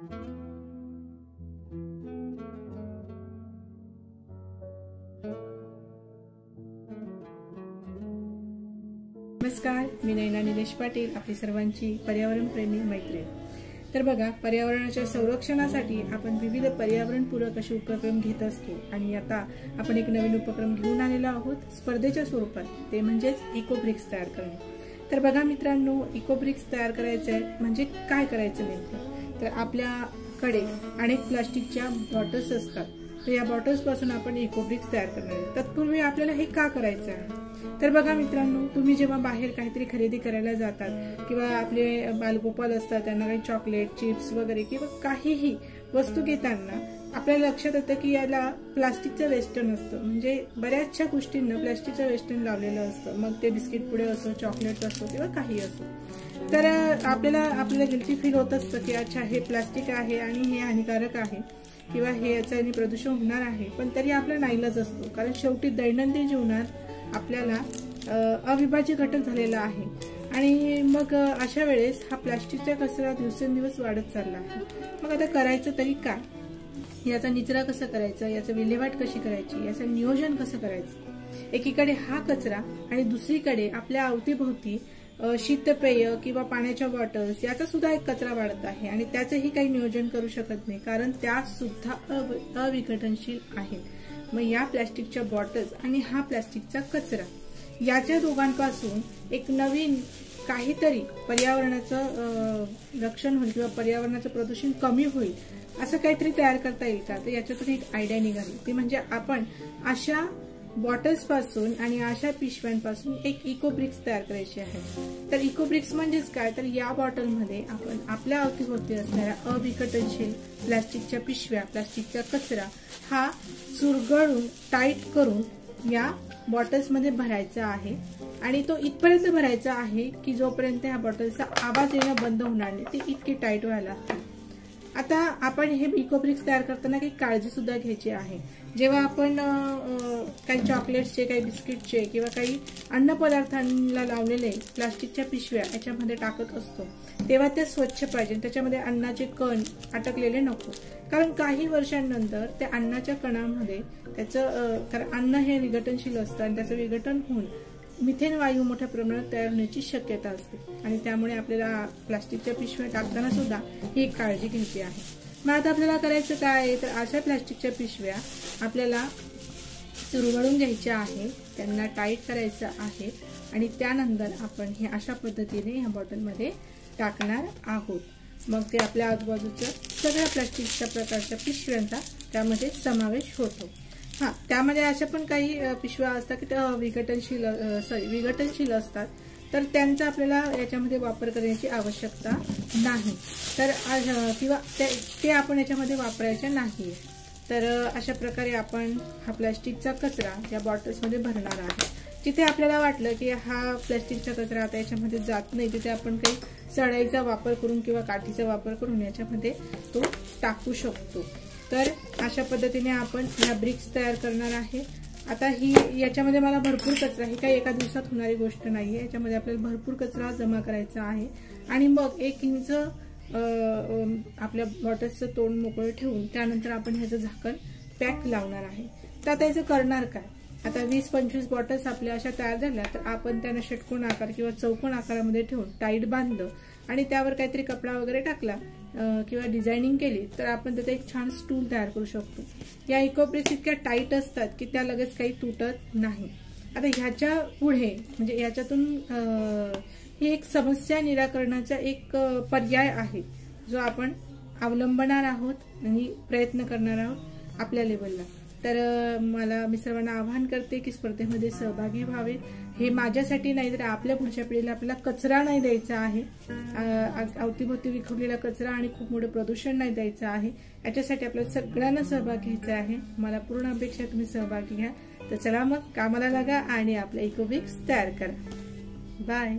नमस्कार, मी नैना निलेश पाटील, आपली सर्वांची पर्यावरण प्रेमी मैत्रीण। तर बघा, पर्यावरणाच्या संरक्षणासाठी आपण विविध पर्यावरणपूरक असे उपक्रम घेत असतो आणि आता आपण एक नवीन उपक्रम घेऊन आलेलो आहोत स्पर्धेच्या स्वरूपात, ते म्हणजेच इकोब्रिक्स तयार करणे। तर बघा मित्रांनो, इकोब्रिक्स तयार करायचे म्हणजे काय करायचं नेमकं, तर आपल्याकडे अनेक प्लास्टिकच्या बॉटल्स असतात, तर या बॉटल्स पासून आपण इकोब्रिक्स तयार करणार आहोत। तत्पूर्वी आपल्याला हे का करायचं आहे, तर बघा मित्रांनो, तुम्ही जेव्हा बाहेर काहीतरी खरेदी करायला जातात किंवा आपले बालगोपाल असतात, त्यांना काही चॉकलेट, चिप्स वगैरे किंवा काहीही वस्तू घेताना आपल्याला लक्षात येतं की याला प्लास्टिकचं वेस्टर्न असतं, म्हणजे बऱ्याचशा गोष्टींना प्लास्टिकचं वेस्टर्न लावलेलं असतं, मग ते बिस्किट पुडे असो, चॉकलेट असो किंवा काही असो। तर आपल्याला गिल्टी फील होत असतं की अच्छा, हे प्लास्टिक आहे आणि हे हानिकारक आहे किंवा हे याच्याने प्रदूषण होणार आहे, पण तरी आपला नाईलाज असतो, कारण शेवटी दैनंदिन जीवनात आपल्याला अविभाज्य घटक झालेला आहे। आणि मग अशा वेळेस हा प्लास्टिकचा कचरा दिवसेंदिवस वाढत चालला आहे। मग आता करायचं तरी काय, याचा निचरा कसा करायचा, याचं विल्हेवाट कशी करायची, याचं नियोजन कसं करायचं। एकीकडे हा कचरा आणि दुसरीकडे आपल्या अवतीभोवती शीतपेय किंवा पाण्याच्या बॉटल्स याचा सुद्धा एक कचरा वाढत आहे आणि त्याचंही काही नियोजन करू शकत नाही, कारण त्या सुद्धा अविघटनशील आहेत। मग या प्लास्टिकच्या बॉटल्स आणि हा प्लास्टिकचा कचरा याच्या दोघांपासून एक नवीन काहीतरी पर्यावरणाचं रक्षण होईल किंवा पर्यावरणाचं प्रदूषण कमी होईल असं काहीतरी तयार करता येईल का, तर याच्यातून एक आयडिया निघाली, ती म्हणजे आपण अशा बॉटल्स पासून आणि अशा पिशव्यांपासून एक इकोब्रिक्स तयार करायची आहे। तर इकोब्रिक्स म्हणजेच काय, तर या बॉटलमध्ये आपण आपल्या अवतीभोवती असणाऱ्या अविघटनशील प्लास्टिकच्या पिशव्या, प्लास्टिकचा कचरा हा चुरगळून टाईट करून या बॉटल्स मध्ये भरायचा आहे आणि तो इथपर्यंत भरायचा आहे की जोपर्यंत ह्या बॉटलचा आवाज येणं बंद होणार नाही, ते इतकी टाईट व्हायला लागते। आता आपण हे इकोब्रिक्स तयार करताना काही काळजी सुद्धा घ्यायची आहे। जेव्हा आपण काही चॉकलेट्सचे, काही बिस्किटचे किंवा काही अन्न पदार्थांना लावलेले प्लास्टिकच्या पिशव्या याच्यामध्ये टाकत असतो, तेव्हा ते स्वच्छ पाहिजे, त्याच्यामध्ये अन्नाचे कण अटकलेले नको, कारण काही वर्षांनंतर त्या अन्नाच्या कणामध्ये कारण अन्न हे विघटनशील असतं आणि त्याचं विघटन होऊन मिथेन वायू मोठ्या प्रमाणात तयार होण्याची शक्यता असते आणि त्यामुळे आपल्याला प्लास्टिकच्या पिशव्या टाकताना सुद्धा ही काळजी घ्यायची आहे। मग आता आपल्याला करायचं काय, तर अशा प्लास्टिकच्या पिशव्या आपल्याला चुरगळून घ्यायच्या आहे, त्यांना टाईट करायचं आहे आणि त्यानंतर आपण हे अशा पद्धतीने ह्या बॉटलमध्ये टाकणार आहोत। मग ते आपल्या आजूबाजूच्या सगळ्या प्लास्टिकच्या प्रकारच्या पिशव्यांचा त्यामध्ये समावेश होतो। हा, त्यामध्ये अशा पण काही पिशव्या असतात की त्या विघटनशील असतात, तर त्यांचा आपल्याला याच्यामध्ये वापर करण्याची आवश्यकता नाही, तर किंवा ते आपण याच्यामध्ये वापरायचे नाही। तर अशा प्रकारे आपण हा प्लास्टिकचा कचरा या बॉटल्समध्ये भरणार आहे। जिथे आपल्याला वाटलं की हा प्लास्टिकचा कचरा आता याच्यामध्ये जात नाही, तिथे आपण काही सळाईचा वापर करून किंवा काठीचा वापर करून याच्यामध्ये तो टाकू शकतो। तर अशा पद्धतीने आपण ह्या ब्रिक्स तयार करणार आहे। आता याच्यामध्ये मला भरपूर कचरा, ही काही एका दिवसात होणारी गोष्ट नाहीये, याच्यामध्ये आपल्याला भरपूर कचरा जमा करायचा आहे आणि मग 1 इंच आपल्या बॉटल्सचं तोंड मोकळं ठेवून त्यानंतर आपण ह्याचं झाकण पॅक लावणार आहे। तर आता याचं करणार काय, आता 20-25 बॉटल्स आपल्या अशा तयार झाल्या, तर आपण त्यांना षटकोन आकार किंवा चौकोन आकारामध्ये ठेवून टाईट बांधलं आणि त्यावर काहीतरी कपडा वगैरे टाकला किंवा डिझायनिंग केली, तर आपण त्याचा एक छान स्टूल तयार करू शकतो। या इकोब्रिक्स इतक्या टाईट असतात की त्या लगेच काही तुटत नाही। आता ह्याच्या पुढे म्हणजे याच्यातून ही एक समस्या निराकरणाचा एक पर्याय आहे, जो आपण अवलंबणार आहोत आणि प्रयत्न करणार आहोत आपल्या लेवलला। तर मी सर्वांना आवाहन करते की स्पर्धेमध्ये सहभागी व्हावे। हे माझ्यासाठी नाही, तर आपल्या पुढच्या पिढीला आपल्याला कचरा नाही द्यायचा आहे, अवतीभोवती विखुरलेला कचरा आणि खूप मोठं प्रदूषण नाही द्यायचं आहे। याच्यासाठी आपल्याला सगळ्यांना सहभाग घ्यायचा आहे। मला पूर्ण अपेक्षा तुम्ही सहभागी घ्या। तर चला मग कामाला लागा आणि आपल्या इकोब्रिक्स तयार करा। बाय।